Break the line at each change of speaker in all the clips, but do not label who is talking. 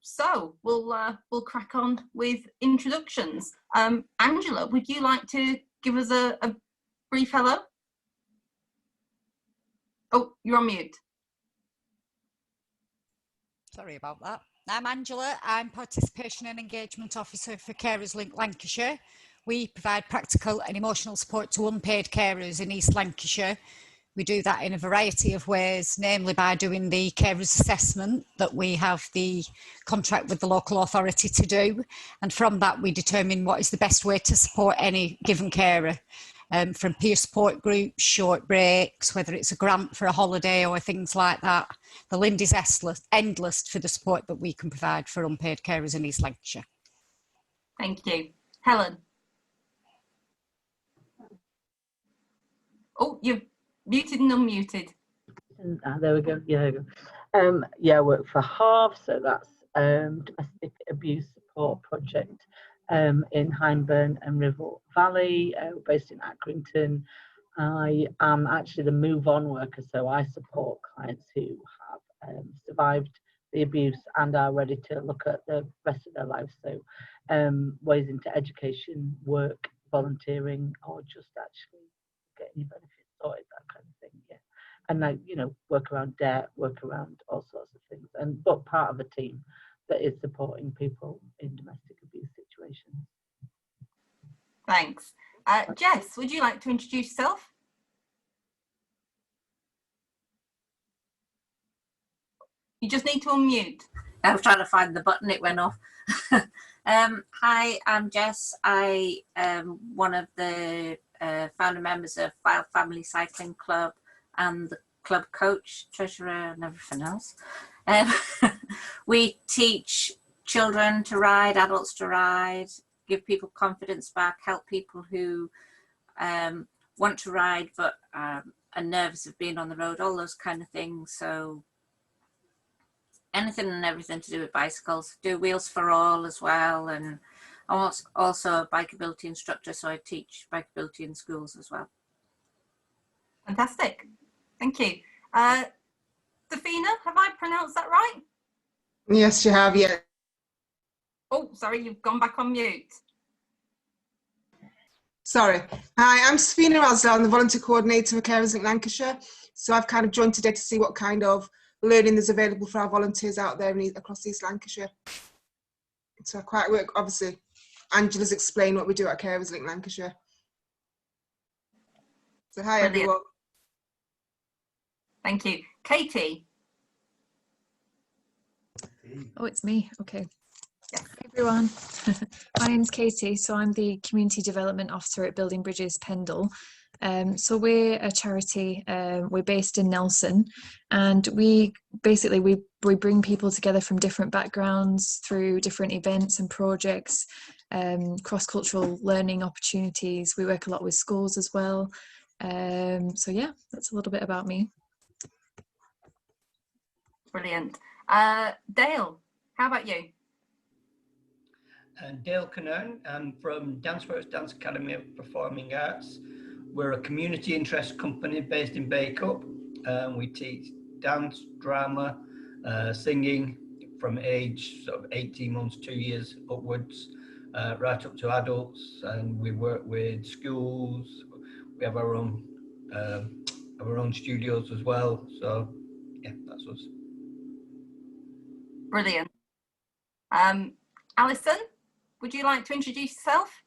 So we'll crack on with introductions. Angela, would you like to give us a brief hello? Oh, you're on mute.
Sorry about that. I'm Angela. I'm Participation and Engagement Officer for Carers Link Lancashire. We provide practical and emotional support to unpaid carers in East Lancashire. We do that in a variety of ways, namely by doing the carers assessment that we have the contract with the local authority to do. And from that, we determine what is the best way to support any given carer. From peer support groups, short breaks, whether it's a grant for a holiday or things like that. The list is endless for the support that we can provide for unpaid carers in East Lancashire.
Thank you. Helen. Oh, you've muted and unmuted.
There we go. Yeah, there we go. Yeah, I work for HARV, so that's Domestic Abuse Support Project in Hyndburn and River Valley, based in Accrington. I am actually the move on worker, so I support clients who have survived the abuse and are ready to look at the rest of their lives. So ways into education, work, volunteering, or just actually getting your benefits sorted, that kind of thing. Yeah. And like, you know, work around debt, work around all sorts of things, but part of a team that is supporting people in domestic abuse situations.
Thanks. Jess, would you like to introduce yourself? You just need to unmute.
I was trying to find the button, it went off. Hi, I'm Jess. I am one of the founder members of File Family Cycling Club and the club coach, treasurer and everything else. We teach children to ride, adults to ride, give people confidence back, help people who want to ride but are nervous of being on the road, all those kind of things. So anything and everything to do with bicycles. Do Wheels for All as well, and I'm also a bikeability instructor, so I teach bikeability in schools as well.
Fantastic, thank you. Safina, have I pronounced that right?
Yes, you have, yeah.
Oh, sorry, you've gone back on mute.
Sorry. Hi, I'm Safina Asla. I'm the volunteer coordinator for Carers Link Lancashire. So I've kind of joined today to see what kind of learning is available for our volunteers out there across East Lancashire. So I quite work, obviously, Angela's explained what we do at Carers Link Lancashire. So hi,
Brilliant.
everyone.
Thank you. Katie.
Oh, it's me. Okay.
Yes.
Hey everyone. My name's Katie, so I'm the Community Development Officer at Building Bridges Pendle. So we're a charity, we're based in Nelson, and we bring people together from different backgrounds through different events and projects, cross-cultural learning opportunities. We work a lot with schools as well. So yeah, that's a little bit about me.
Brilliant. Dale, how about you?
Dale Connearn. I'm from Dance Works Dance Academy of Performing Arts. We're a community interest company based in Bacup. We teach dance, drama, singing from age sort of 18 months, 2 years upwards, right up to adults. And we work with schools. We have our own studios as well. So yeah, that's us.
Brilliant. Alison, would you like to introduce yourself?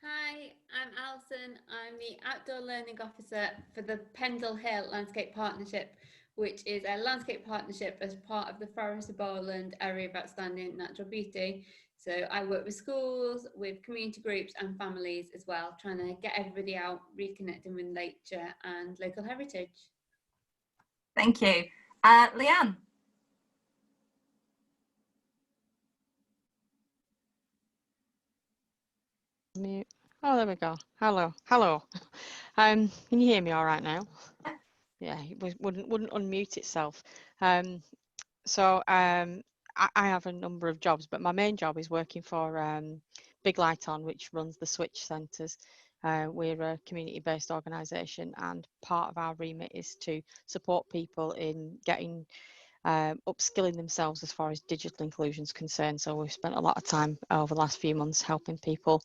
Hi, I'm Alison. I'm the Outdoor Learning Officer for the Pendle Hill Landscape Partnership, which is a landscape partnership as part of the Forest of Bowland Area of Outstanding Natural Beauty. So I work with schools, with community groups and families as well, trying to get everybody out, reconnecting with nature and local heritage.
Thank you. Leanne.
Oh, there we go. Hello. Can you hear me all right now? Yeah, it wouldn't unmute itself. So I have a number of jobs, but my main job is working for Big Light On, which runs the Switch Centres. We're a community-based organisation, and part of our remit is to support people in getting upskilling themselves as far as digital inclusion is concerned. So we've spent a lot of time over the last few months helping people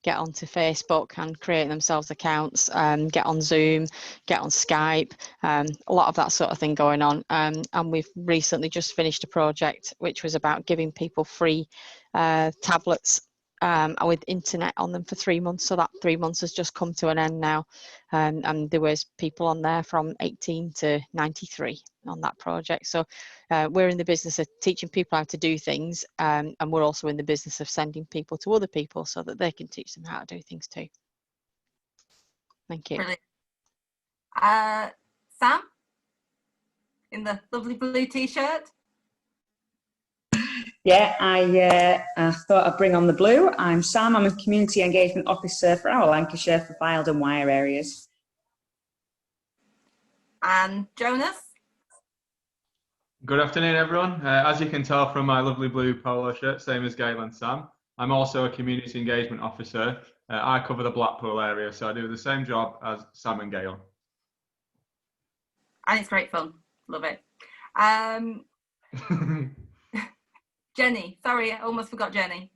get onto Facebook and create themselves accounts, get on Zoom, get on Skype, a lot of that sort of thing going on. And we've recently just finished a project which was about giving people free tablets with internet on them for 3 months. So that 3 months has just come to an end now. And there was people on there from 18 to 93 on that project. So we're in the business of teaching people how to do things, and we're also in the business of sending people to other people so that they can teach them how to do things too. Thank you.
Brilliant. Sam, in the lovely blue t-shirt.
Yeah, I thought I'd bring on the blue. I'm Sam. I'm a Community Engagement Officer for our Lancashire for Fylde and Wyre areas.
And Jonas.
Good afternoon, everyone. As you can tell from my lovely blue polo shirt, same as Gail and Sam, I'm also a Community Engagement Officer. I cover the Blackpool area, so I do the same job as Sam and Gail.
And it's great fun. Love it. Jenny, sorry, I almost forgot Jenny.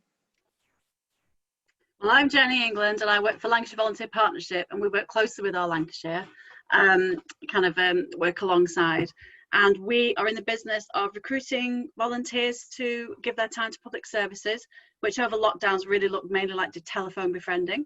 Well, I'm Jenny England and I work for Lancashire Volunteer Partnership, and we work closely with our Lancashire, work alongside. And we are in the business of recruiting volunteers to give their time to public services, which over lockdowns really look mainly like the telephone befriending.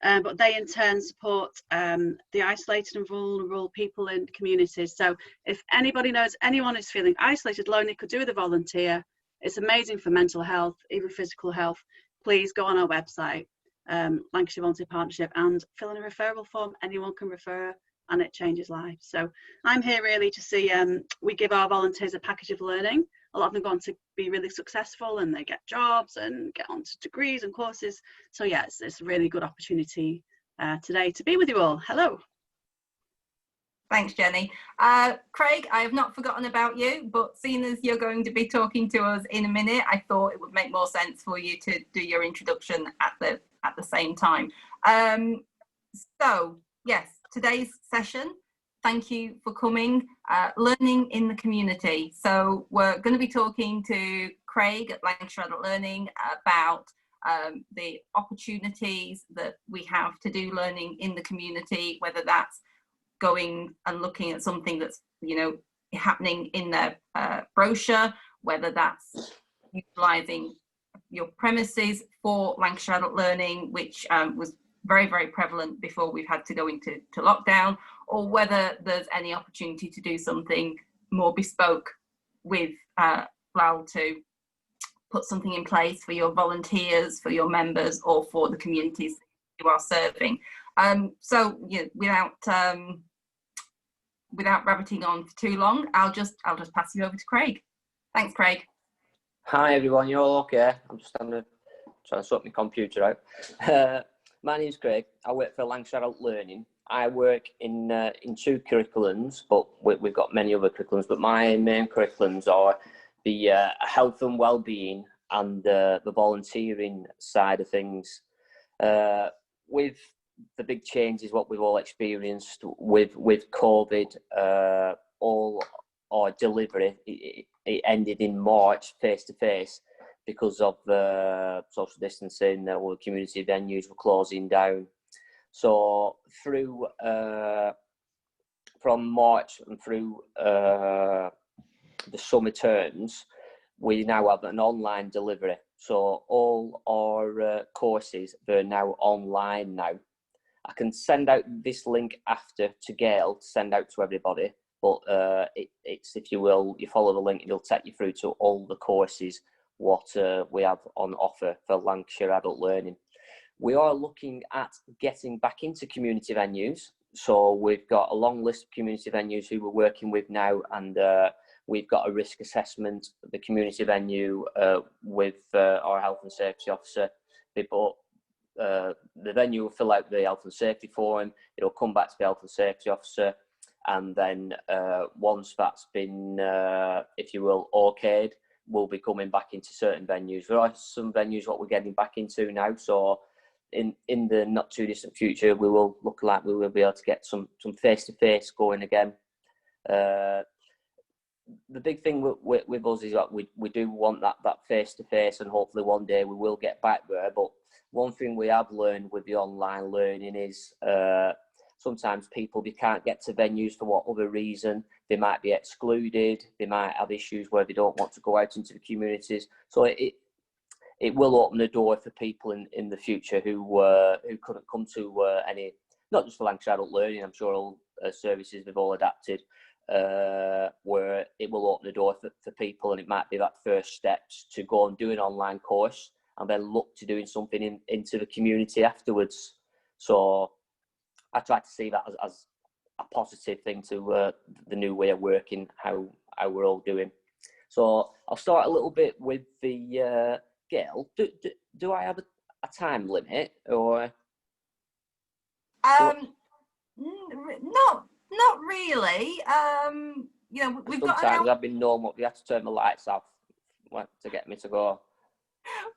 But they in turn support the isolated and vulnerable people in communities. So if anybody knows anyone who's feeling isolated, lonely, could do with a volunteer. It's amazing for mental health, even physical health. Please go on our website, Lancashire Volunteer Partnership, and fill in a referral form. Anyone can refer, and it changes lives. So I'm here really to see, we give our volunteers a package of learning. A lot of them go on to be really successful and they get jobs and get on to degrees and courses. So yeah, it's a really good opportunity today to be with you all. Hello.
Thanks, Jenny. Craig, I have not forgotten about you, but seeing as you're going to be talking to us in a minute, I thought it would make more sense for you to do your introduction at the same time. So yes, today's session, thank you for coming, learning in the community. So we're going to be talking to Craig at Lancashire Adult Learning about the opportunities that we have to do learning in the community, whether that's going and looking at something that's, you know, happening in their brochure, whether that's utilising your premises for Lancashire Adult Learning, which was very, very prevalent before we've had to go into lockdown, or whether there's any opportunity to do something more bespoke with LAL to put something in place for your volunteers, for your members, or for the communities you are serving. So yeah, without rabbiting on for too long, I'll just pass you over to Craig. Thanks, Craig.
Hi everyone, you all okay? I'm just trying to sort my computer out. My name's Craig. I work for Lancashire Adult Learning. I work in 2 curriculums, but we've got many other curriculums. But my main curriculums are the health and well-being and the volunteering side of things. With the big changes, what we've all experienced with COVID, all our delivery, it ended in March face-to-face because of the social distancing. All the community venues were closing down. So through from March and through the summer terms, we now have an online delivery. So all our courses, they're now online now. I can send out this link after to Gail to send out to everybody, but it's, if you will, you follow the link, it'll take you through to all the courses what we have on offer for Lancashire Adult Learning. We are looking at getting back into community venues. So we've got a long list of community venues who we're working with now, and we've got a risk assessment of the community venue with our health and safety officer. The venue will fill out the health and safety form, it'll come back to the health and safety officer, and then once that's been, if you will, okayed, we'll be coming back into certain venues. There are some venues what we're getting back into now, so in the not too distant future, we will look like we will be able to get some face-to-face going again. the big thing with us is that we do want that face-to-face, and hopefully one day we will get back there. But one thing we have learned with the online learning is sometimes they can't get to venues for what other reason. They might be excluded. They might have issues where they don't want to go out into the communities. So it will open the door for people in the future who couldn't come to any, not just for Lancashire Adult Learning, I'm sure all services they've all adapted, where it will open the door for people, and it might be that first steps to go and do an online course and then look to doing something into the community afterwards. So I try to see that as a positive thing to the new way of working, how we're all doing. So I'll start a little bit with the Gail. Do I have a time limit, or?
Not really. You know, we've got an hour.
I've been known what we have to turn the lights off to get me to go.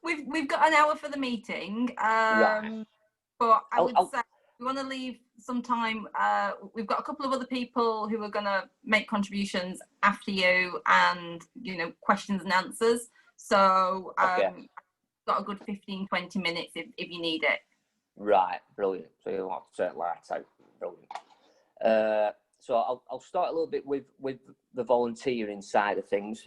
We've got an hour for the meeting.
Right.
But I would say we want to leave some time. We've got a couple of other people who are going to make contributions after you, and questions and answers. So got a good 15-20 minutes if you need it. Right,
brilliant. So you don't have to turn lights out. Brilliant. So I'll start a little bit with the volunteering side of things,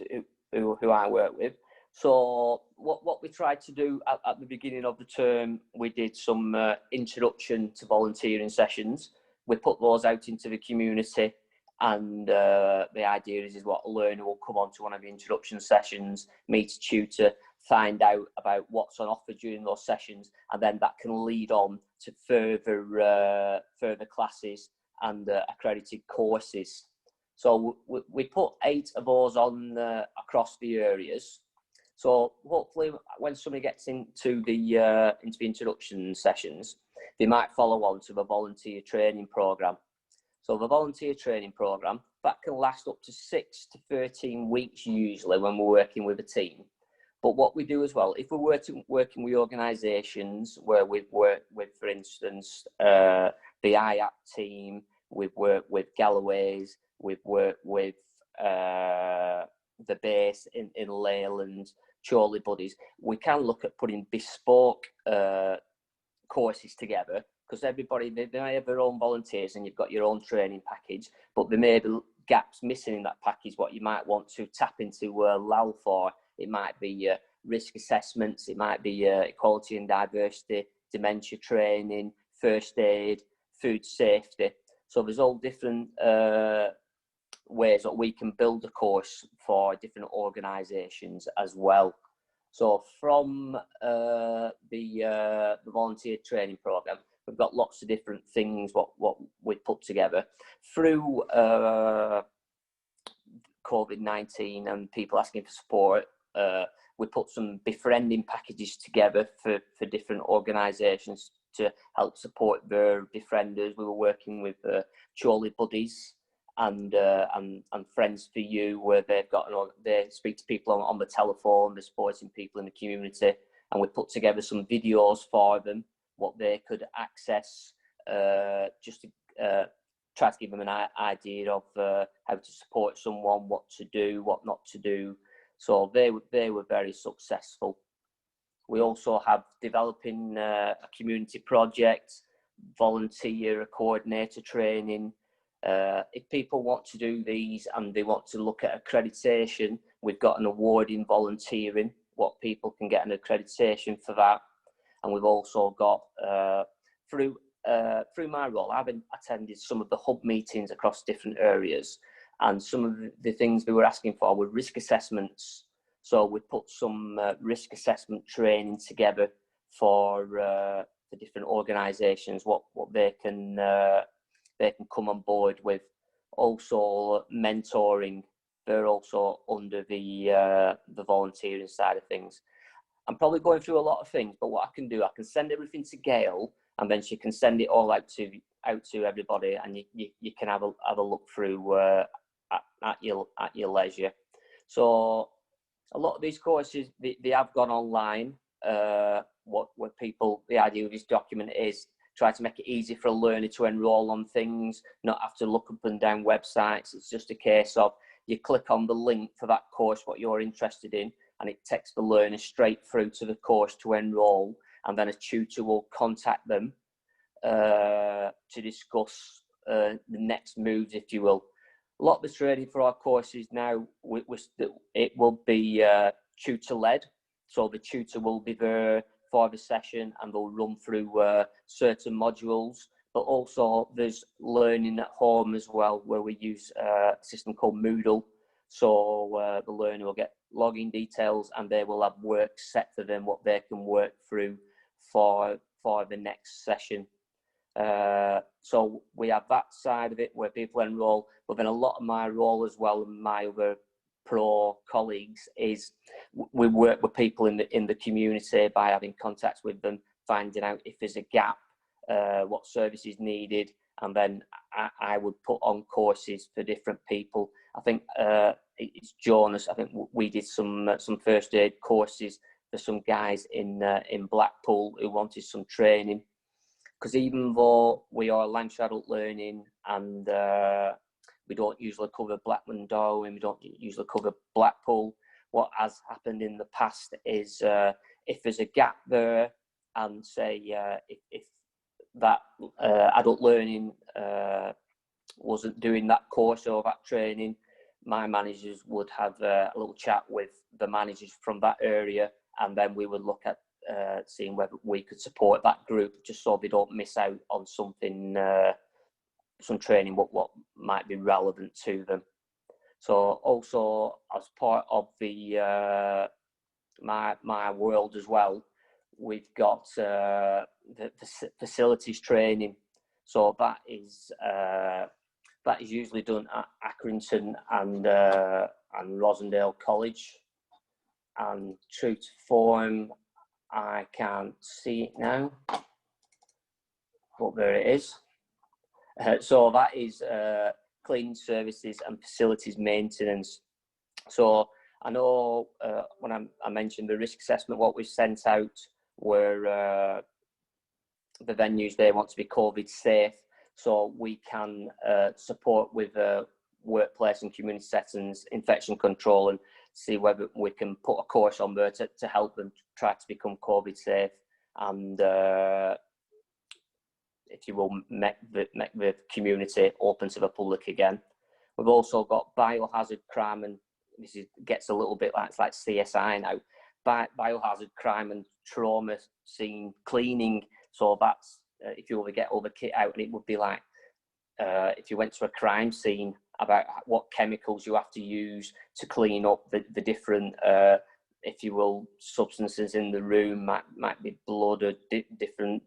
who I work with. So what we tried to do at the beginning of the term, we did some introduction to volunteering sessions. We put those out into the community, and the idea is what a learner will come on to one of the introduction sessions, meet a tutor, find out about what's on offer during those sessions, and then that can lead on to further classes and accredited courses. So we put 8 of those on across the areas. So hopefully when somebody gets into the introduction sessions, they might follow on to the volunteer training programme. So the volunteer training programme, that can last up to 6 to 13 weeks usually when we're working with a team. But what we do as well, if we're working with organisations where we've worked with, for instance, the IAP team, we've worked with Galloway's, we've worked with the base in Leyland, Chorley Buddies, we can look at putting bespoke courses together, because everybody, they may have their own volunteers and you've got your own training package, but there may be gaps missing in that package, what you might want to tap into LAL for. It might be risk assessments, it might be equality and diversity, dementia training, first aid, food safety. So there's all different ways that we can build a course for different organisations as well. So from the volunteer training programme, we've got lots of different things what we put together through COVID-19 and people asking for support. We put some befriending packages together for different organisations to help support their befrienders. We were working with Chorley Buddies and Friends for You, where they speak to people on the telephone, they're supporting people in the community, and we put together some videos for them, what they could access, just to try to give them an idea of how to support someone, what to do, what not to do. So they were very successful. We also have developing a community project, volunteer coordinator training. If people want to do these and they want to look at accreditation, we've got an award in volunteering, what people can get an accreditation for that. And we've also got, through my role, I've attended some of the hub meetings across different areas, and some of the things they were asking for were risk assessments. So we put some risk assessment training together for the different organisations, what they can come on board with. Also mentoring, they're also under the volunteering side of things. I'm probably going through a lot of things, but what I can do, I can send everything to Gail, and then she can send it all out to everybody, and you can have a look through at your leisure. So a lot of these courses, they have gone online. What people, the idea of this document is try to make it easy for a learner to enrol on things, not have to look up and down websites. It's just a case of you click on the link for that course, what you're interested in, and it takes the learner straight through to the course to enrol, and then a tutor will contact them to discuss the next moves, if you will. A lot of the training for our courses now, it will be tutor-led, so the tutor will be there for the session and they'll run through certain modules, but also there's learning at home as well, where we use a system called Moodle. So the learner will get login details and they will have work set for them, what they can work through for the next session. So we have that side of it where people enrol, but then a lot of my role as well, and my other pro colleagues, is we work with people in the community by having contacts with them, finding out if there's a gap, what service is needed, and then I would put on courses for different people. I think it's Jonas. I think we did some first aid courses for some guys in Blackpool who wanted some training. Because even though we are Lancashire Adult Learning and we don't usually cover Blackburn Darwin, we don't usually cover Blackpool, what has happened in the past is if there's a gap there, and say if that adult learning wasn't doing that course or that training, my managers would have a little chat with the managers from that area, and then we would look at seeing whether we could support that group, just so they don't miss out on something, some training what might be relevant to them. So also as part of the my world as well, we've got the facilities training. So that is usually done at Accrington and Rosendale College. And true to form, I can't see it now, but there it is. So that is cleaning services and facilities maintenance. So I know when I mentioned the risk assessment, what we sent out were the venues they want to be COVID safe, so we can support with workplace and community settings, infection control, and see whether we can put a course on there to help them try to become COVID safe and, if you will, make the community open to the public again. We've also got biohazard crime, and this gets a little bit like, it's like CSI now, biohazard crime and trauma scene cleaning. So that's if you were to get all the kit out, and it would be like if you went to a crime scene, about what chemicals you have to use to clean up the different, if you will, substances in the room. Might be blood or different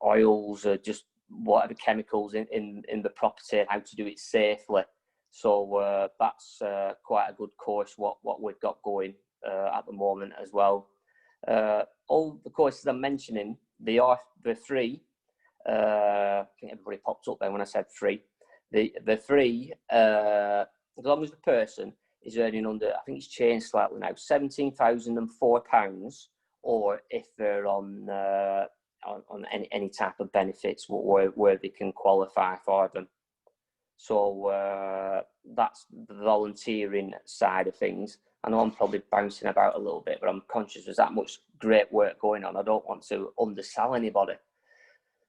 oils, or just whatever chemicals in the property, and how to do it safely. So that's quite a good course what we've got going at the moment as well. All the courses I'm mentioning, they're free. I think everybody popped up there when I said free. The free, as long as the person is earning under, I think it's changed slightly now, £17,004, or if they're on any type of benefits where they can qualify for them. So that's the volunteering side of things. I know I'm probably bouncing about a little bit, but I'm conscious there's that much great work going on. I don't want to undersell anybody.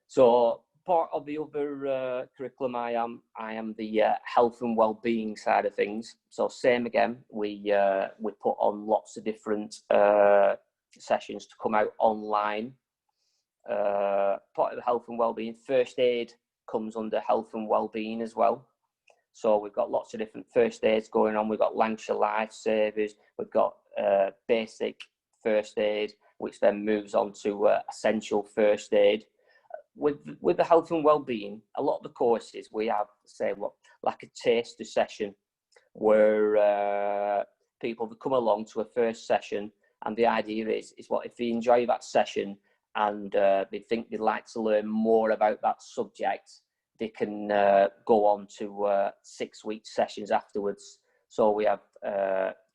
So part of the other curriculum, I am the health and well-being side of things. So same again, we put on lots of different sessions to come out online. Part of the health and well-being, first aid comes under health and well-being as well. So we've got lots of different first aids going on. We've got Lancashire Lifesavers. We've got basic first aid, which then moves on to essential first aid. With the health and well-being, a lot of the courses we have, say, like a taster session, where people that come along to a first session, and the idea is what if they enjoy that session and they think they'd like to learn more about that subject, they can go on to 6-week sessions afterwards. So we have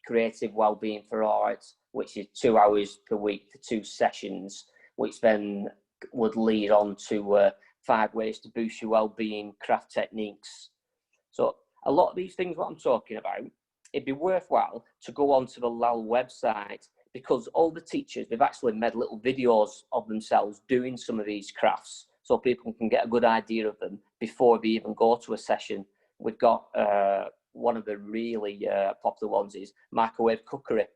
creative well-being for art, which is 2 hours per week for 2 sessions, which then would lead on to 5 ways to boost your well-being, craft techniques. So a lot of these things what I'm talking about, it'd be worthwhile to go onto the LAL website, because all the teachers, they've actually made little videos of themselves doing some of these crafts, so people can get a good idea of them before they even go to a session. We've got one of the really popular ones is microwave cookery.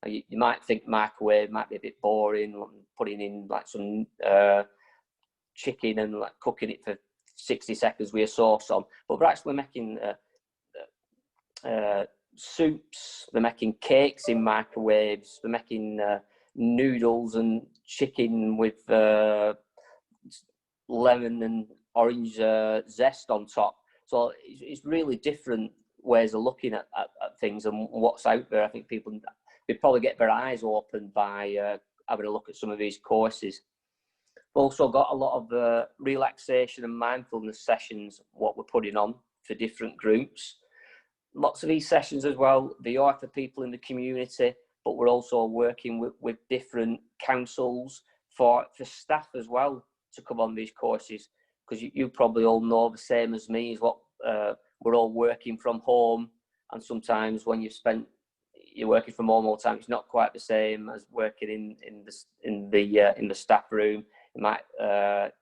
You might think microwave might be a bit boring, putting in like some chicken and like cooking it for 60 seconds with a sauce on, but we're actually making soups, they're making cakes in microwaves, they're making noodles and chicken with lemon and orange zest on top. So it's really different ways of looking at things and what's out there. I think people they probably get their eyes opened by having a look at some of these courses. We've also got a lot of relaxation and mindfulness sessions, what we're putting on for different groups. Lots of these sessions as well, they are for people in the community, but we're also working with different councils for staff as well to come on these courses, because you probably all know the same as me, is what we're all working from home, and sometimes when you're working from home all the time, it's not quite the same as working in the staff room. It might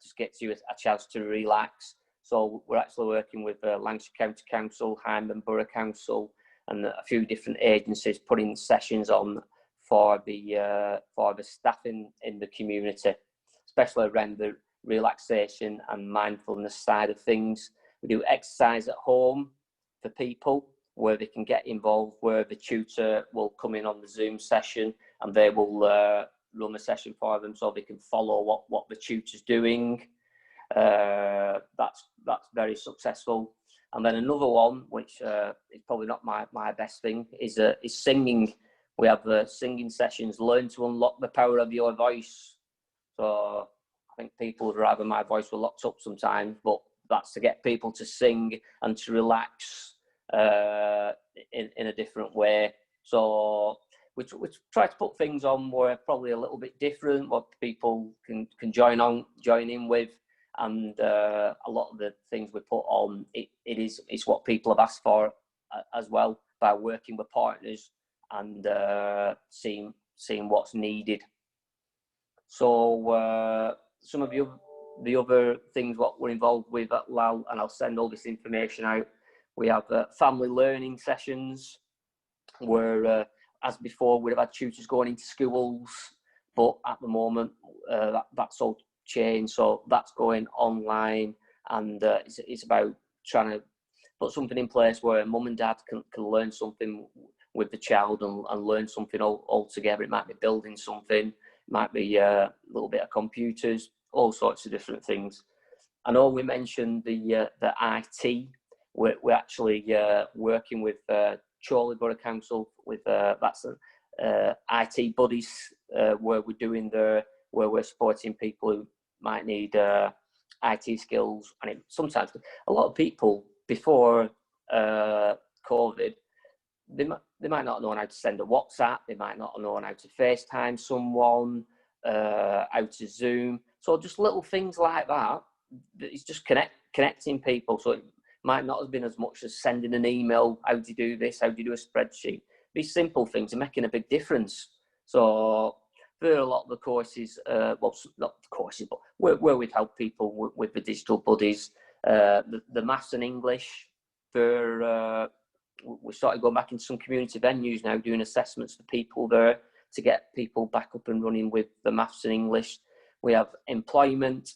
just get you a chance to relax. So we're actually working with Lancashire County Council, Hyndburn Borough Council, and a few different agencies putting sessions on for the staff in the community, especially around the relaxation and mindfulness side of things. We do exercise at home for people where they can get involved, where the tutor will come in on the Zoom session and they will run a session for them so they can follow what the tutor's doing. That's very successful. And then another one, which is probably not my best thing, is singing. We have singing sessions, learn to unlock the power of your voice. So I think people would rather my voice were locked up sometimes, but that's to get people to sing and to relax in a different way. So we try to put things on where probably a little bit different, what people can join in with. And a lot of the things we put on, it's what people have asked for as well, by working with partners and seeing what's needed. So some of the other things what we're involved with at LAL, and I'll send all this information out. We have family learning sessions where, as before, we'd have had tutors going into schools, but at the moment that's all changed, so that's going online, and it's about trying to put something in place where mum and dad can learn something with the child and learn something all together. It might be building something, it might be a little bit of computers, all sorts of different things. I know we mentioned the IT. We're actually working with Chorley Borough Council with that's IT buddies, where we're doing where we're supporting people who might need IT skills. And sometimes a lot of people before COVID, they might not know how to send a WhatsApp, they might not know how to FaceTime someone, how to Zoom. So just little things like that, it's just connecting people. So it might not have been as much as sending an email, how do you do this, how do you do a spreadsheet. These simple things are making a big difference. So there are a lot of the courses, well, not the courses, but where we've helped people with the digital buddies, the maths and English. We started going back into some community venues now, doing assessments for people there to get people back up and running with the maths and English. We have employment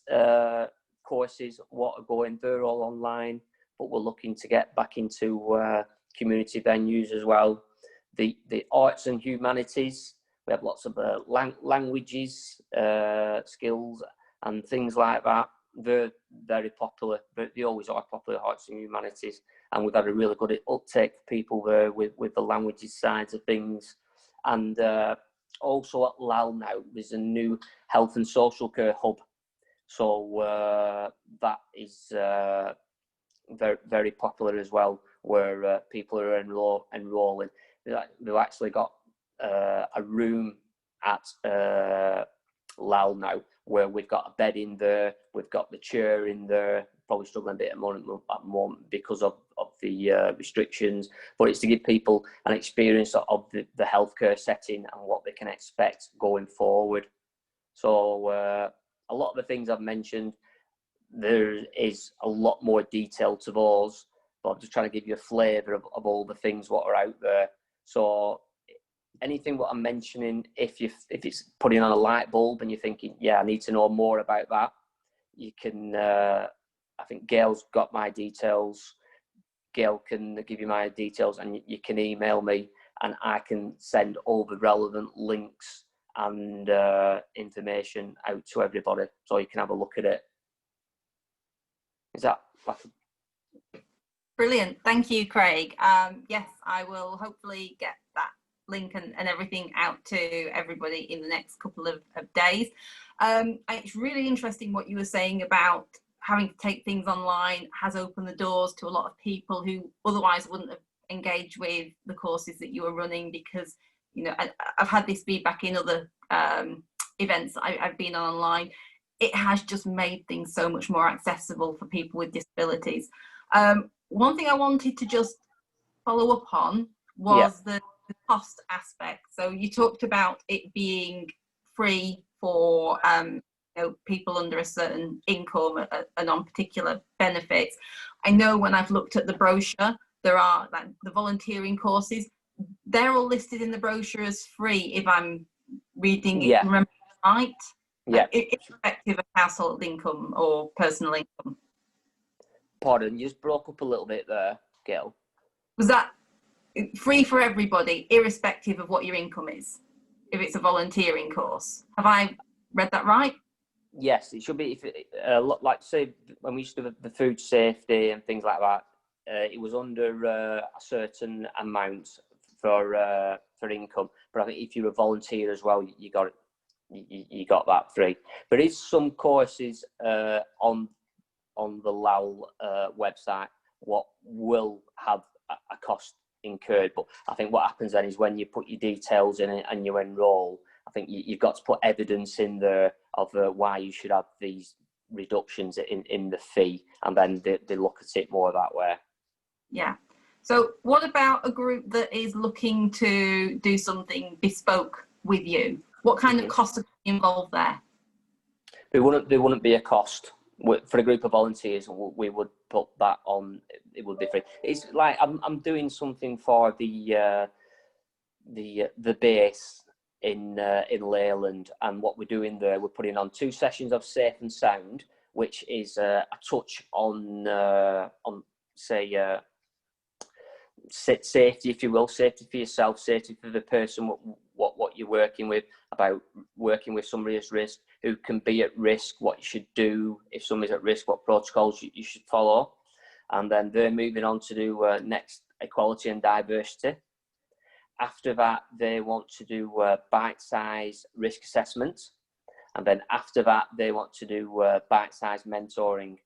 courses, what are going, they're all online, but we're looking to get back into community venues as well. The arts and humanities, we have lots of languages, skills and things like that. They're very popular, but they always are popular, arts and humanities. And we've had a really good uptake for people there with the languages sides of things. And also at LAL now, there's a new health and social care hub. So that is very, very popular as well, where people are enrolling. They've actually got a room at LAL now, where we've got a bed in there, we've got the chair in there, probably struggling a bit at the moment because of the restrictions, but it's to give people an experience of the healthcare setting and what they can expect going forward. So a lot of the things I've mentioned, there is a lot more detail to those, but I'm just trying to give you a flavour of all the things what are out there. So anything what I'm mentioning, if it's putting on a light bulb and you're thinking, yeah, I need to know more about that, you can, I think Gail's got my details. Gail can give you my details and you can email me and I can send all the relevant links and information out to everybody so you can have a look at it. Is that
brilliant? Thank you, Craig. Yes, I will hopefully get that link and everything out to everybody in the next couple of days. It's really interesting what you were saying about having to take things online has opened the doors to a lot of people who otherwise wouldn't have engaged with the courses that you were running, because, you know, I've had this feedback in other events that I've been on online. It has just made things so much more accessible for people with disabilities. One thing I wanted to just follow up on was the cost aspect. So you talked about it being free for you know, people under a certain income and on particular benefits. I know when I've looked at the brochure, there are like the volunteering courses, they're all listed in the brochure as free if I'm reading it, remember right?
Yeah.
Irrespective of household income or personal income.
Pardon, you just broke up a little bit there, Gail.
Was that free for everybody, irrespective of what your income is, if it's a volunteering course? Have I read that right?
Yes, it should be. If like say when we used to do the food safety and things like that, it was under a certain amount for income. But I think if you're a volunteer as well, you got that free. There is some courses on the LAL website what will have a cost incurred, but I think what happens then is when you put your details in it and you enrol, I think you've got to put evidence in there of why you should have these reductions in the fee, and then they look at it more that way. Yeah.
So what about a group that is looking to do something bespoke with you? What kind of costs are involved there?
There wouldn't be a cost. For a group of volunteers, we would put that on. It would be free. It's like I'm doing something for the base in Leyland, and what we're doing there, we're putting on 2 sessions of Safe and Sound, which is a touch on say safety, if you will, safety for yourself, safety for the person what you're working with, about working with somebody at risk, who can be at risk, what you should do if somebody's at risk, what protocols you should follow. And then they're moving on to do next equality and diversity. After that, they want to do bite-size risk assessment. And then after that, they want to do bite-size mentoring.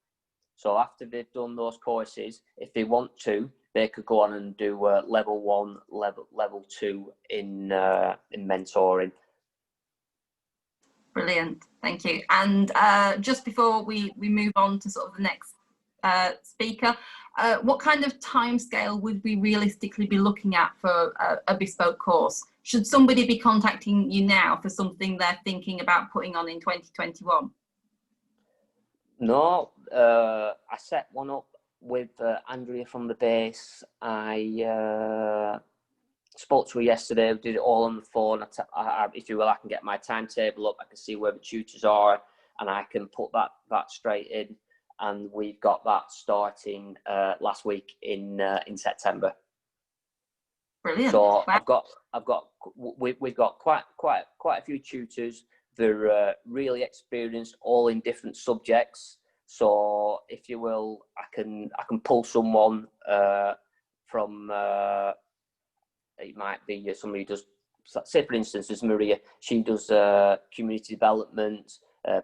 So after they've done those courses, if they want to, they could go on and do level 1, level 2 in mentoring.
Brilliant, thank you. And just before we move on to sort of the next speaker, what kind of timescale would we realistically be looking at for a bespoke course? Should somebody be contacting you now for something they're thinking about putting on in 2021?
No, I set one up with Andrea from the base. I spoke to her yesterday, did it all on the phone. If you will, I can get my timetable up, I can see where the tutors are, and I can put that straight in. And we've got that starting last week in September.
Brilliant.
So we've got quite a few tutors. They're really experienced, all in different subjects. So if you will, I can pull someone from. It might be somebody who does, say for instance, there's Maria. She does community development,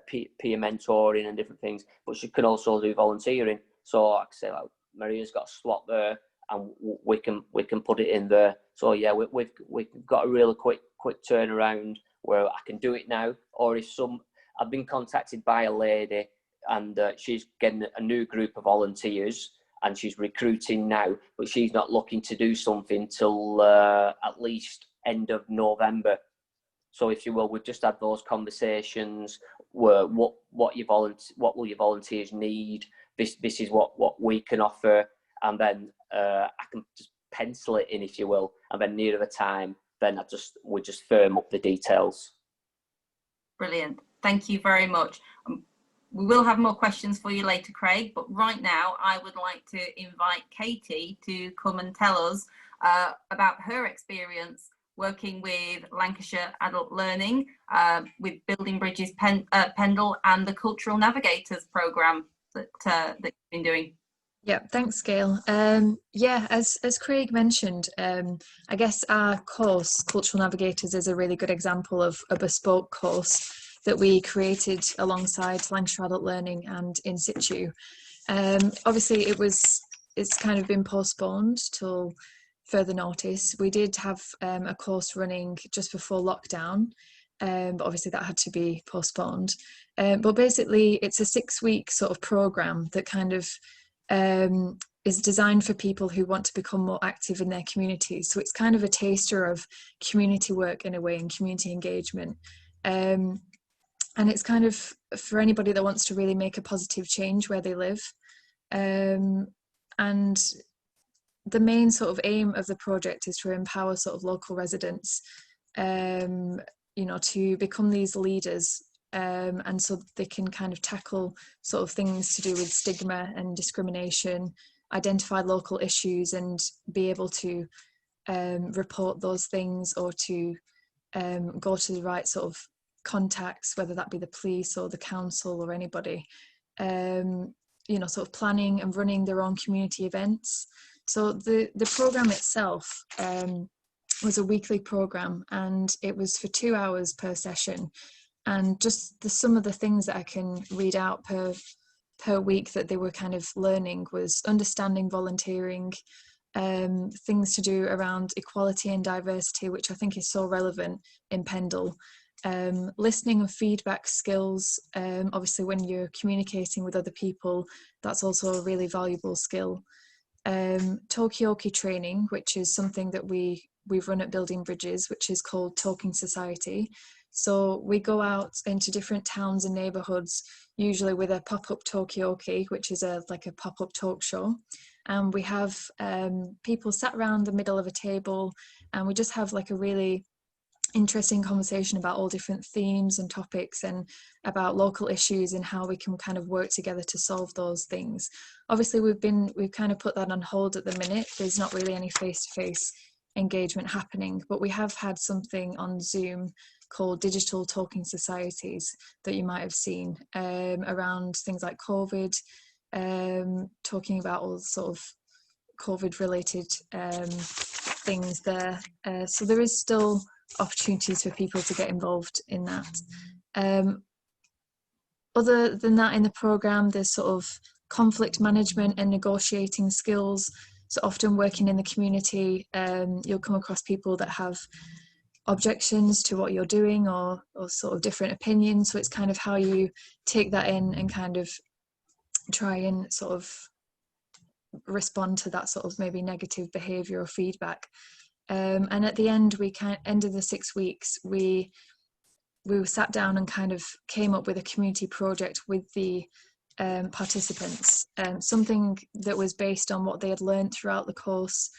peer mentoring and different things, but she can also do volunteering. So I can say, like, Maria's got a slot there, and we can put it in there. So yeah, we've got a really quick turnaround. where I can do it now, or if I've been contacted by a lady and she's getting a new group of volunteers and she's recruiting now, but she's not looking to do something till at least end of November. So if you will, we've just had those conversations where what will your volunteers need? This is what we can offer, and then I can just pencil it in, if you will, and then nearer the time, then we just firm up the details.
Brilliant. Thank you very much. We will have more questions for you later, Craig, but right now I would like to invite Katie to come and tell us about her experience working with Lancashire Adult Learning, with Building Bridges Pendle and the Cultural Navigators programme that you've been doing.
Yeah, thanks, Gail. Yeah, as Craig mentioned, I guess our course, Cultural Navigators, is a really good example of a bespoke course that we created alongside Lancashire Adult Learning and In Situ. Obviously, it's kind of been postponed till further notice. We did have a course running just before lockdown, but obviously that had to be postponed. But basically, it's a 6-week sort of programme that kind of is designed for people who want to become more active in their communities. So it's kind of a taster of community work in a way, and community engagement. And it's kind of for anybody that wants to really make a positive change where they live. And the main sort of aim of the project is to empower sort of local residents, you know, to become these leaders, and so they can kind of tackle sort of things to do with stigma and discrimination, identify local issues, and be able to report those things, or to go to the right sort of contacts, whether that be the police or the council or anybody, you know, sort of planning and running their own community events. So the programme itself was a weekly programme, and it was for 2 hours per session. And just some of the things that I can read out per week that they were kind of learning was understanding volunteering, things to do around equality and diversity, which I think is so relevant in Pendle, listening and feedback skills. Obviously, when you're communicating with other people, that's also a really valuable skill. Talkie training, which is something that we've run at Building Bridges, which is called Talking Society. So we go out into different towns and neighbourhoods, usually with a pop-up talkie, which is like a pop-up talk show. And we have people sat around the middle of a table, and we just have like a really interesting conversation about all different themes and topics, and about local issues and how we can kind of work together to solve those things. Obviously, we've kind of put that on hold at the minute. There's not really any face-to-face engagement happening, but we have had something on Zoom called Digital Talking Societies that you might have seen, around things like COVID, talking about all sort of COVID related things there. So there is still opportunities for people to get involved in that. Other than that, in the programme, there's sort of conflict management and negotiating skills. So often working in the community, you'll come across people that have objections to what you're doing, or sort of different opinions. So it's kind of how you take that in and kind of try and sort of respond to that sort of maybe negative behaviour or feedback. And at the end, end of the 6 weeks, we sat down and kind of came up with a community project with the participants, something that was based on what they had learned throughout the course,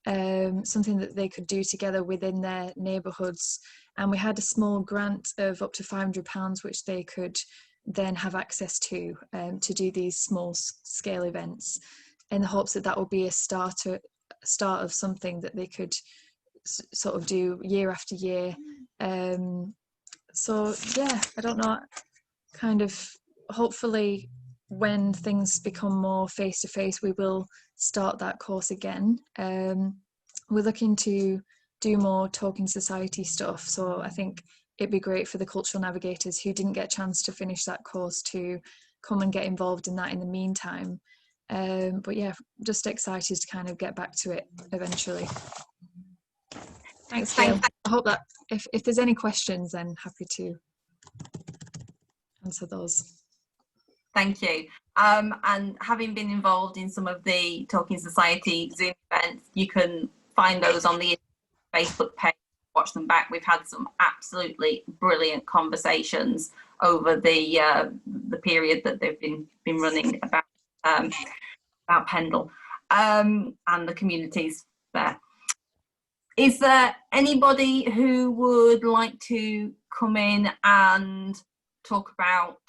something that they could do together within their neighbourhoods. And we had a small grant of up to £500, which they could then have access to do these small scale events, in the hopes that that would be a start of something that they could sort of do year after year. So yeah, I don't know, kind of hopefully when things become more face-to-face, we will start that course again. We're looking to do more Talking Society stuff, so I think it'd be great for the cultural navigators who didn't get a chance to finish that course to come and get involved in that in the meantime. But yeah, just excited to kind of get back to it eventually. Thanks, Gail. I hope that if there's any questions, then happy to answer those.
Thank you. And having been involved in some of the Talking Society Zoom events, you can find those on the Facebook page, watch them back. We've had some absolutely brilliant conversations over the period that they've been running about Pendle and the communities there. Is there anybody who would like to come in and talk about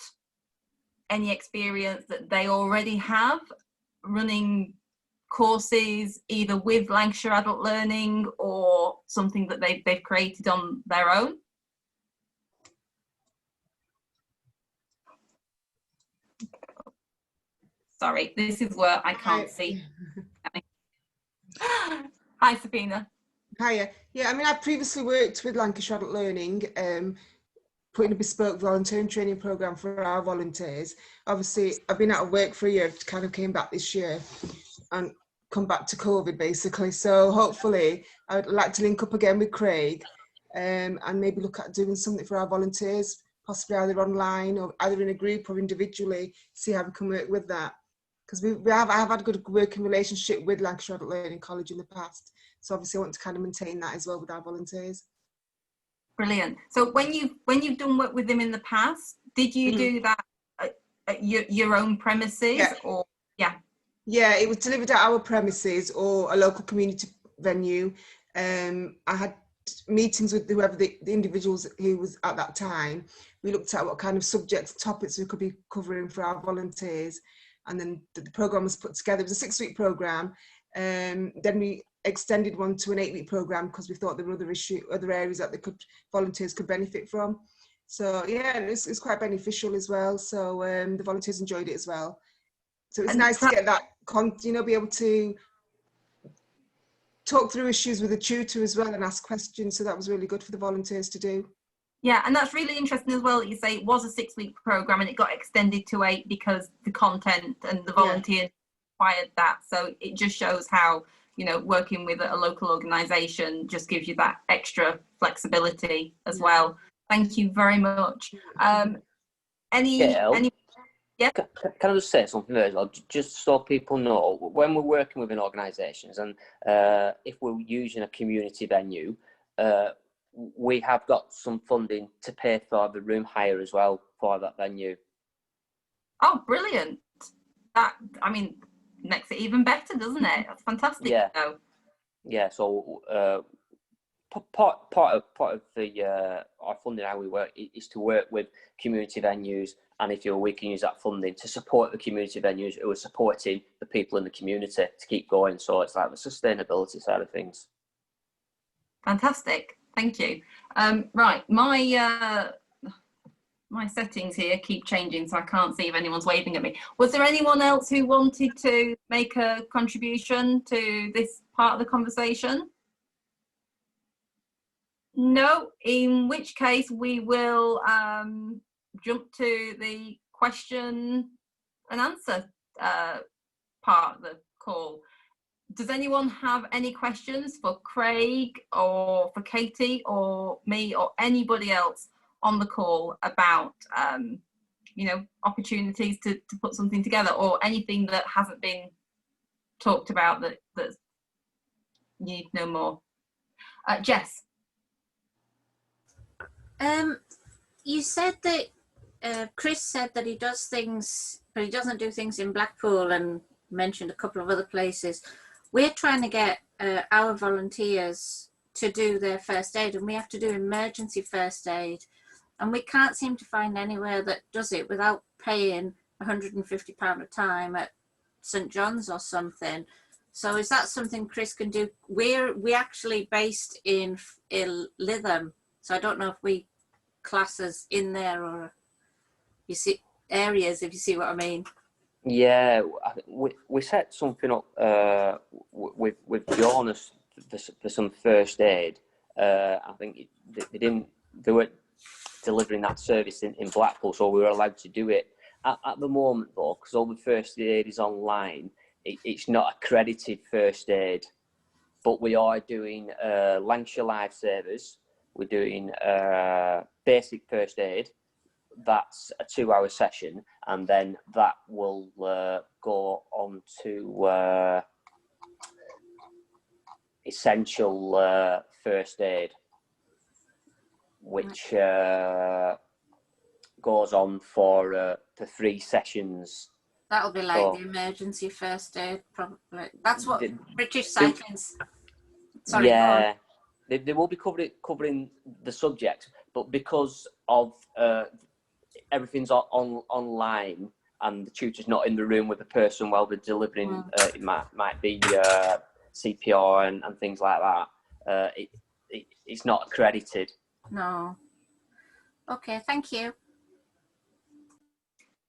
any experience that they already have running courses either with Lancashire Adult Learning or something that they've created on their own? Sorry, this is where I can't see. Hi, Sabina.
Hiya. Yeah, I mean, I've previously worked with Lancashire Adult Learning, putting a bespoke volunteering training programme for our volunteers. Obviously, I've been out of work for a year, kind of came back this year and come back to COVID, basically. So hopefully, I would like to link up again with Craig and maybe look at doing something for our volunteers, possibly either online or either in a group or individually, see how we can work with that. Because I have had a good working relationship with Lancashire Adult Learning College in the past. So obviously I want to kind of maintain that as well with our volunteers.
Brilliant. So when you've done work with them in the past, did you do that at your own premises?
Yeah.
Or
Yeah, it was delivered at our premises or a local community venue. I had meetings with whoever the individuals who was at that time. We looked at what kind of subjects, topics we could be covering for our volunteers. And then the programme was put together. It was a 6-week programme. Then we extended one to an 8-week programme because we thought there were other areas that volunteers could benefit from. So yeah, it's quite beneficial as well. So the volunteers enjoyed it as well. So it's nice to get that, be able to talk through issues with a tutor as well and ask questions. So that was really good for the volunteers to do.
Yeah, and that's really interesting as well that you say it was a 6-week programme and it got extended to 8 because the content and the volunteers required that. So it just shows how, working with a local organisation just gives you that extra flexibility as well. Thank you very much.
Can I just say something there as well, just so people know, when we're working within organisations and if we're using a community venue, we have got some funding to pay for the room hire as well for that venue.
Oh, brilliant. That, makes it even better, doesn't it? That's fantastic.
Yeah. Yeah, so part of the our funding, how we work, is to work with community venues, and we can use that funding to support the community venues who are supporting the people in the community to keep going. So it's like the sustainability side of things.
Fantastic. Thank you. Right, my settings here keep changing, so I can't see if anyone's waving at me. Was there anyone else who wanted to make a contribution to this part of the conversation? No, in which case we will jump to the question and answer part of the call. Does anyone have any questions for Craig or for Katie or me or anybody else on the call about, opportunities to put something together or anything that hasn't been talked about that you need to know more? Jess.
You said that Chris said that he does things, but he doesn't do things in Blackpool, and mentioned a couple of other places. We're trying to get our volunteers to do their first aid, and we have to do emergency first aid, and we can't seem to find anywhere that does it without paying £150 a time at St John's or something. So is that something Chris can do? We're actually based in Lytham, so I don't know if we class as in there or you see areas, if you see what I mean.
Yeah, we set something up with Jonas for some first aid. I think they weren't delivering that service in Blackpool, so we were allowed to do it. At the moment though, because all the first aid is online, it's not accredited first aid, but we are doing Lancashire Lifesavers, we're doing basic first aid. That's a 2-hour session, and then that will go on to essential first aid, which goes on for 3 sessions.
That'll be like the emergency first aid, probably. That's what British Cycling's. Sorry.
Yeah, they will be covering the subject, but because of everything's online and the tutor's not in the room with the person while they're delivering, it might be CPR and things like that. It's not accredited.
No. Okay, thank you.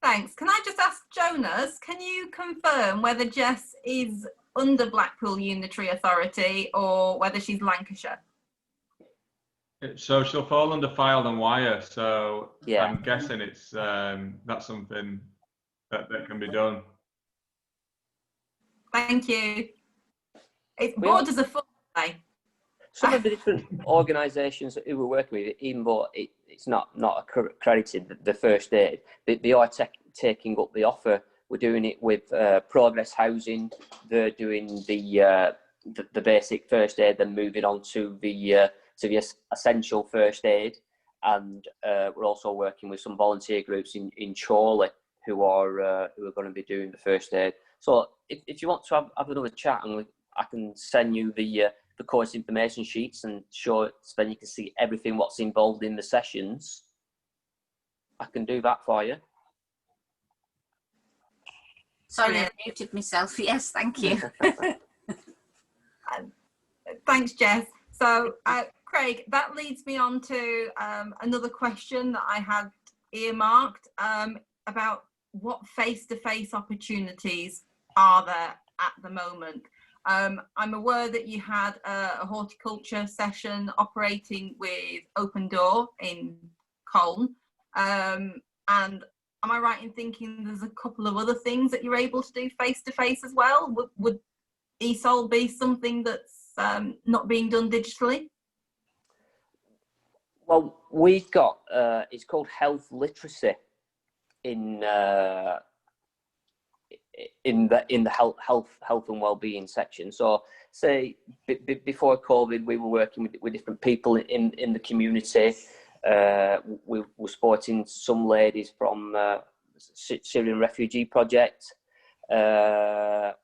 Thanks. Can I just ask Jonas, can you confirm whether Jess is under Blackpool Unitary Authority or whether she's Lancashire?
So she'll fall under Filed and Wire. So
yeah.
I'm guessing it's that's something that can be done.
Thank you. It's borders of fun.
Some of the different organisations who we're working with, even though it's not accredited, the first aid, they are taking up the offer. We're doing it with Progress Housing. They're doing the basic first aid, then moving on to the essential first aid. And we're also working with some volunteer groups in Chorley who are going to be doing the first aid. So if you want to have another chat, and I can send you the course information sheets and show it, so then you can see everything what's involved in the sessions. I can do that for you.
Sorry, I muted myself. Yes, thank you.
Thanks, Jess. So, Craig, that leads me on to another question that I had earmarked about what face-to-face opportunities are there at the moment. I'm aware that you had a horticulture session operating with Open Door in Colne. And am I right in thinking there's a couple of other things that you're able to do face-to-face as well? Would ESOL be something that's not being done digitally?
Well, we've got, it's called health literacy in the health and well-being section. So, say before COVID, we were working with different people in the community. We were supporting some ladies from Syrian Refugee Project, but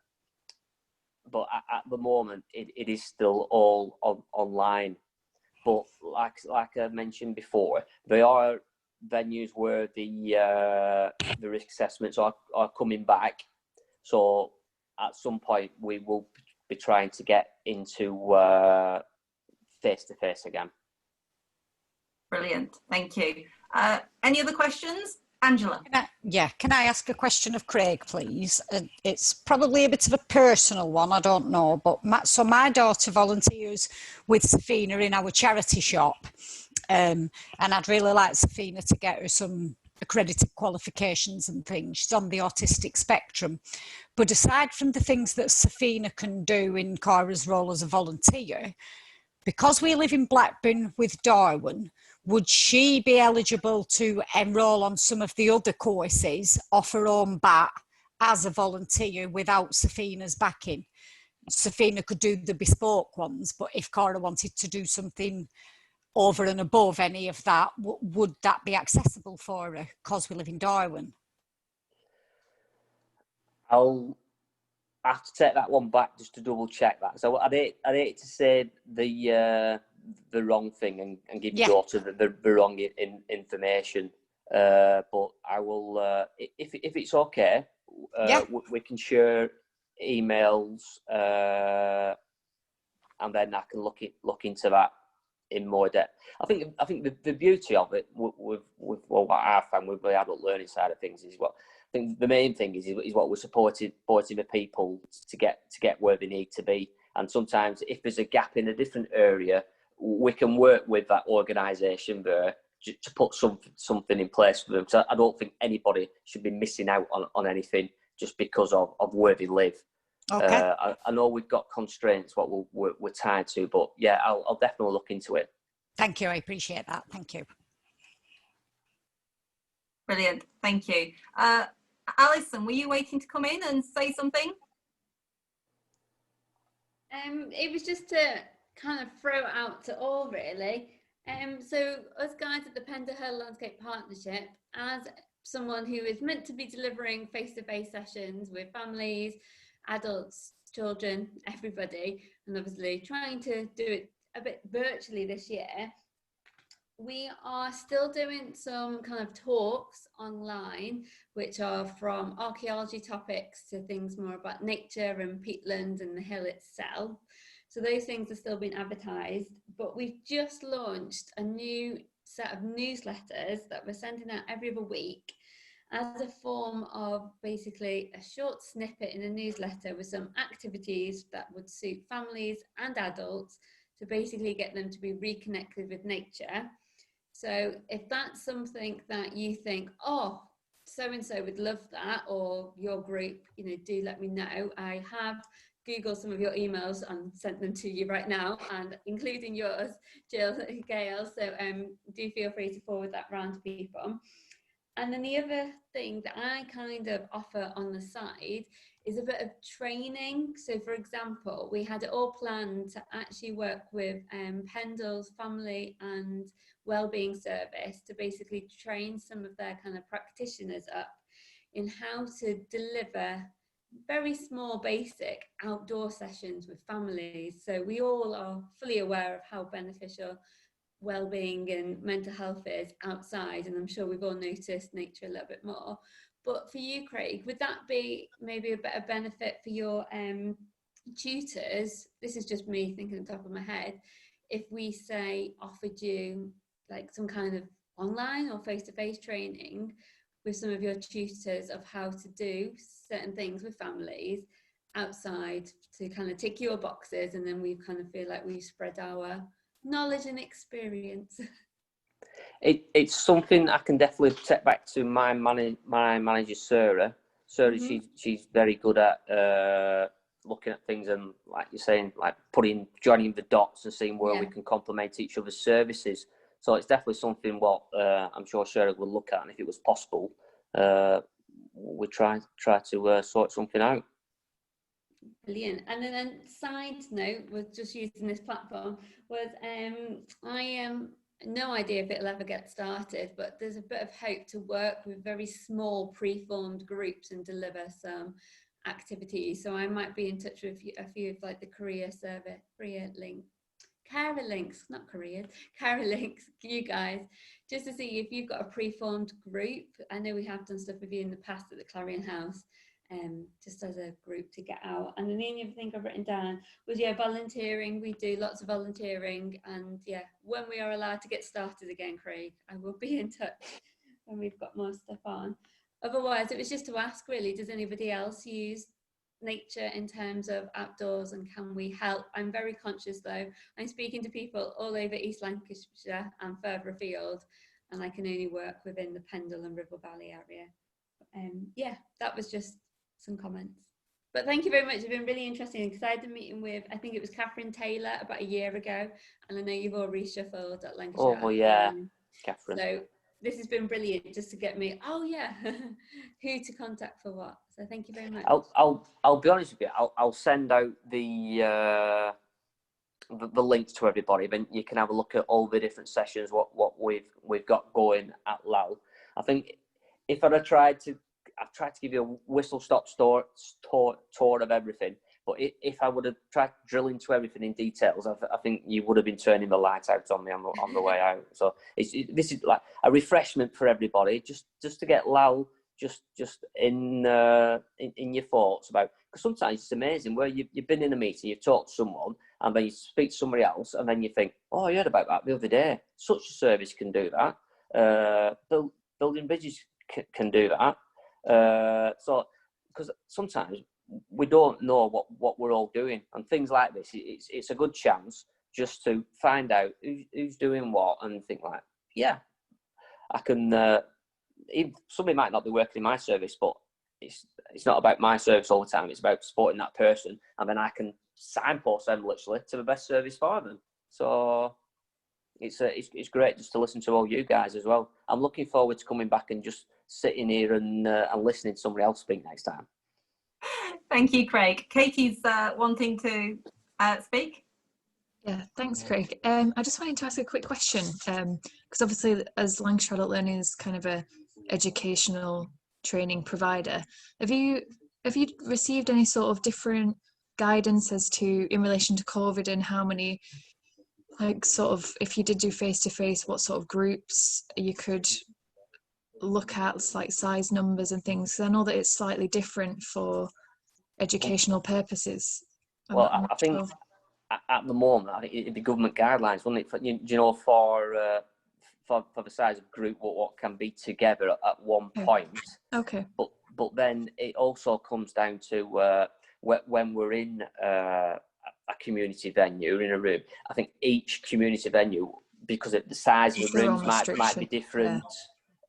at the moment it is still all online. But like I mentioned before, there are venues where the risk assessments are coming back. So at some point we will be trying to get into face-to-face again.
Brilliant, thank you. Any other questions? Angela?
Can I ask a question of Craig, please? It's probably a bit of a personal one, I don't know, but my daughter volunteers with Safina in our charity shop, and I'd really like Safina to get her some accredited qualifications and things. She's on the autistic spectrum. But aside from the things that Safina can do in Cora's role as a volunteer, because we live in Blackburn with Darwin, would she be eligible to enrol on some of the other courses off her own bat as a volunteer without Safina's backing? Safina could do the bespoke ones, but if Cora wanted to do something over and above any of that, would that be accessible for her because we live in Darwin?
I'll have to take that one back just to double check that. So I'd hate to say the wrong thing and give your daughter the wrong information. But I will, if it's okay, we can share emails, and then I can look into that in more depth. I think the beauty of it with what I found with the adult learning side of things is what I think the main thing is what we're supporting the people to get where they need to be. And sometimes if there's a gap in a different area, we can work with that organisation there to put something in place for them. So I don't think anybody should be missing out on anything just because of where they live. Okay. I know we've got constraints what we're tied to, but yeah, I'll definitely look into it.
Thank you, I appreciate that. Thank you.
Brilliant, thank you. Alison, were you waiting to come in and say something?
It was just to kind of throw it out to all really. So us guys at the Pendle Hill Landscape Partnership, as someone who is meant to be delivering face-to-face sessions with families, adults, children, everybody, and obviously trying to do it a bit virtually this year, we are still doing some kind of talks online, which are from archaeology topics to things more about nature and peatland and the hill itself. So those things are still being advertised, but we've just launched a new set of newsletters that we're sending out every other week as a form of basically a short snippet in a newsletter with some activities that would suit families and adults to basically get them to be reconnected with nature. So if that's something that you think, oh, so-and-so would love that, or your group, you know, do let me know. I have Googled some of your emails and sent them to you right now, and including yours, Jill, Gail, so do feel free to forward that round to people. And then the other thing that I kind of offer on the side is a bit of training. So for example, we had it all planned to actually work with Pendle's Family and Wellbeing Service to basically train some of their kind of practitioners up in how to deliver very small basic outdoor sessions with families. So we all are fully aware of how beneficial well-being and mental health is outside, and I'm sure we've all noticed nature a little bit more. But for you, Craig, would that be maybe a better benefit for your tutors? This is just me thinking on the top of my head. If we say offered you like some kind of online or face-to-face training with some of your tutors of how to do certain things with families outside to kind of tick your boxes, and then we kind of feel like we've spread our knowledge and experience.
It's something I can definitely take back to my manager, Sarah. Sarah, she's very good at looking at things and, like you're saying, like joining the dots and seeing where we can complement each other's services. So it's definitely something what I'm sure Sarah would look at, and if it was possible, we try to sort something out.
Brilliant. And then side note, was just using this platform, was I am no idea if it'll ever get started, but there's a bit of hope to work with very small pre-formed groups and deliver some activities. So I might be in touch with a few of like the career links, you guys, just to see if you've got a pre-formed group. I know we have done stuff with you in the past at the Clarion House, just as a group to get out. And then the only thing I've written down was volunteering. We do lots of volunteering, and when we are allowed to get started again, Craig, I will be in touch when we've got more stuff on. Otherwise, it was just to ask really, does anybody else use nature in terms of outdoors, and can we help? I'm very conscious though, I'm speaking to people all over East Lancashire and further afield, and I can only work within the Pendle and Ribble Valley area. That was just some comments. But thank you very much. It's been really interesting, because I had a meeting with, I think it was Catherine Taylor about a year ago, and I know you've all reshuffled at Lancashire.
Oh yeah, Catherine.
So this has been brilliant, just to get me, who to contact for what. So thank you very much.
I'll be honest with you. I'll send out the links to everybody. Then you can have a look at all the different sessions what we've got going at LAL. I think if I've tried to give you a whistle-stop tour of everything, but if I would have tried to drill into everything in details, I think you would have been turning the lights out on me on the way out. So this is like a refreshment for everybody, just to get LAL just in your thoughts about, because sometimes it's amazing where you've been in a meeting, you've talked to someone, and then you speak to somebody else, and then you think, oh, I heard about that the other day. Such a service can do that. Building bridges can do that. So because sometimes we don't know what we're all doing, and things like this, it's a good chance just to find out who's doing what, and think like, I can. Somebody might not be working in my service, but it's not about my service all the time. It's about supporting that person, and then I can signpost them literally to the best service for them. So it's great just to listen to all you guys as well. I'm looking forward to coming back and just sitting here and listening to somebody else speak next time.
Thank you, Craig. Katie's wanting to speak.
Yeah, thanks, Craig. I just wanted to ask a quick question, because obviously as Lancashire Adult Learning is kind of a educational training provider, have you received any sort of different guidance as to, in relation to COVID, and how many, like, sort of, if you did do face-to-face, what sort of groups you could look at, like size numbers and things? 'Cause I know that it's slightly different for educational purposes.
Well, I think at the moment, I think it'd be government guidelines, wouldn't it? For, for the size of group, what can be together at one point.
Okay.
But then it also comes down to when we're in a community venue, in a room. I think each community venue, because of the size of the rooms, might be different.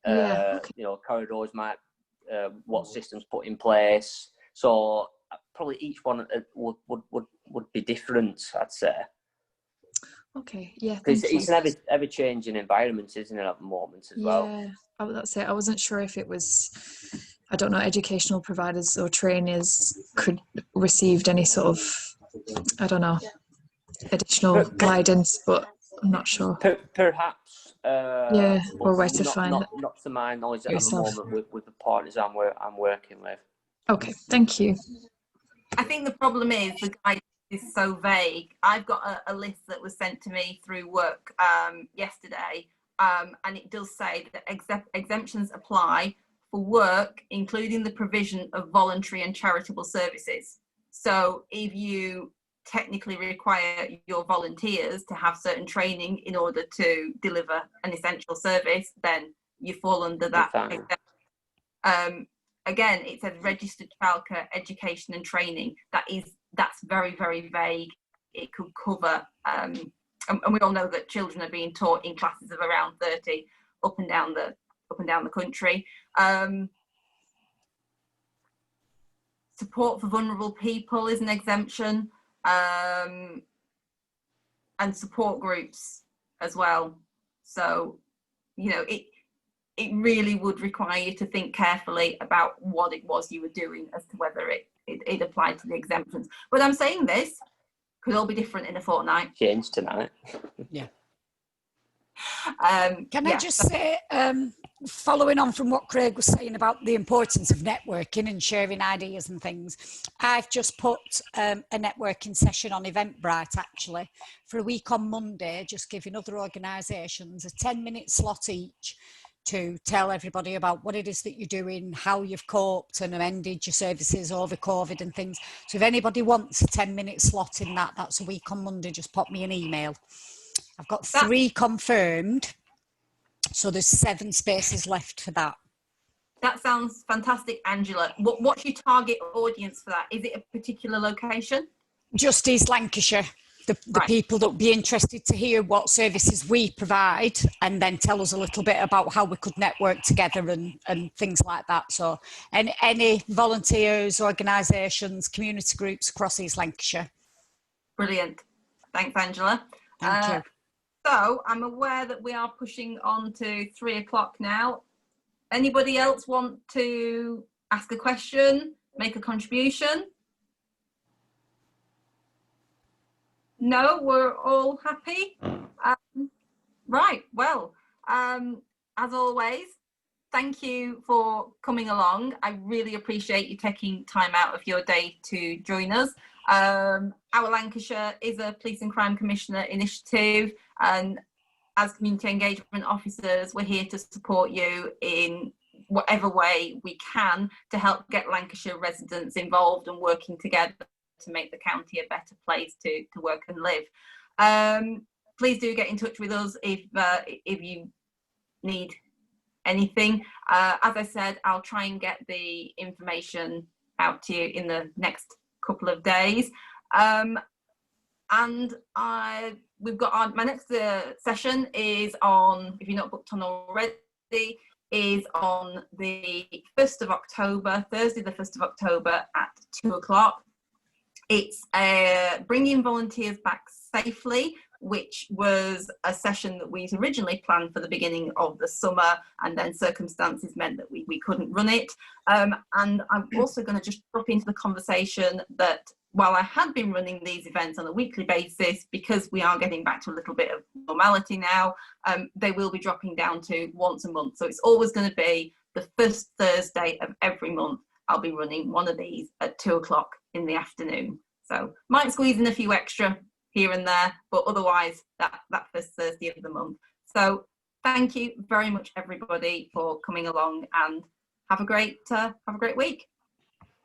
Yeah. Okay.
Corridors might, what systems put in place. So probably each one would be different, I'd say.
Okay, yeah.
It's an ever-changing environment, isn't it, at the moment as well?
Yeah, that's it. I wasn't sure if it was, I don't know, educational providers or trainers could received any sort of, I don't know, additional guidance, but I'm not sure.
Perhaps.
Or where to find it.
Not to my knowledge at the moment with the partners I'm working with.
Okay, thank you.
I think the problem is the guidance is so vague. I've got a list that was sent to me through work yesterday, and it does say that exemptions apply for work, including the provision of voluntary and charitable services. So if you technically require your volunteers to have certain training in order to deliver an essential service, then you fall under that. Again, it says registered childcare education and training. That's very, very vague. It could cover, and we all know that children are being taught in classes of around 30 up and down the country. Support for vulnerable people is an exemption, and support groups as well. So, it really would require you to think carefully about what it was you were doing as to whether it applied to the exemptions. But I'm saying this could all be different in a fortnight.
Change tonight.
Yeah. Can I just say, following on from what Craig was saying about the importance of networking and sharing ideas and things, I've just put a networking session on Eventbrite actually for a week on Monday, just giving other organisations a 10-minute slot each to tell everybody about what it is that you're doing, how you've coped and amended your services over COVID and things. So if anybody wants a 10-minute slot in that's a week on Monday, just pop me an email. I've got 3 confirmed, so there's 7 spaces left for that.
That sounds fantastic, Angela. What's your target audience for that? Is it a particular location?
Just East Lancashire. The people that would be interested to hear what services we provide, and then tell us a little bit about how we could network together and things like that. So any volunteers, organisations, community groups across East Lancashire.
Brilliant. Thanks, Angela.
Thank you.
So I'm aware that we are pushing on to 3 o'clock now. Anybody else want to ask a question, make a contribution? No, we're all happy. Right, well, as always, thank you for coming along. I really appreciate you taking time out of your day to join us. Our Lancashire is a Police and Crime Commissioner initiative, and as community engagement officers, we're here to support you in whatever way we can to help get Lancashire residents involved and working together to make the county a better place to work and live. Please do get in touch with us if you need anything. As I said, I'll try and get the information out to you in the next couple of days. And we've got my next session is on, if you're not booked on already, is on the 1st of October, Thursday the 1st of October at 2 o'clock. It's bringing volunteers back safely, which was a session that we'd originally planned for the beginning of the summer, and then circumstances meant that we couldn't run it. And I'm also going to just drop into the conversation that while I had been running these events on a weekly basis, because we are getting back to a little bit of normality now, they will be dropping down to once a month. So it's always going to be the first Thursday of every month. I'll be running one of these at 2 o'clock in the afternoon. So might squeeze in a few extra here and there, but otherwise that first Thursday of the month. So thank you very much, everybody, for coming along, and have a great week.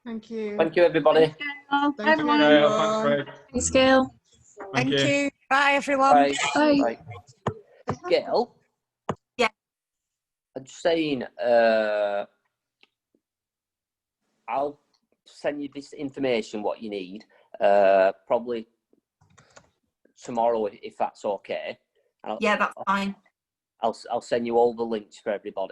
Thank you.
Thank you, everybody.
Thanks,
Thank you,
Thanks, Craig.
Thanks, Gail.
Thank you. Bye, everyone.
Bye.
Bye.
Bye. Gail?
Yeah.
I'm just saying, I'll send you this information, what you need, probably tomorrow, if that's okay.
Yeah, that's fine.
I'll send you all the links for everybody.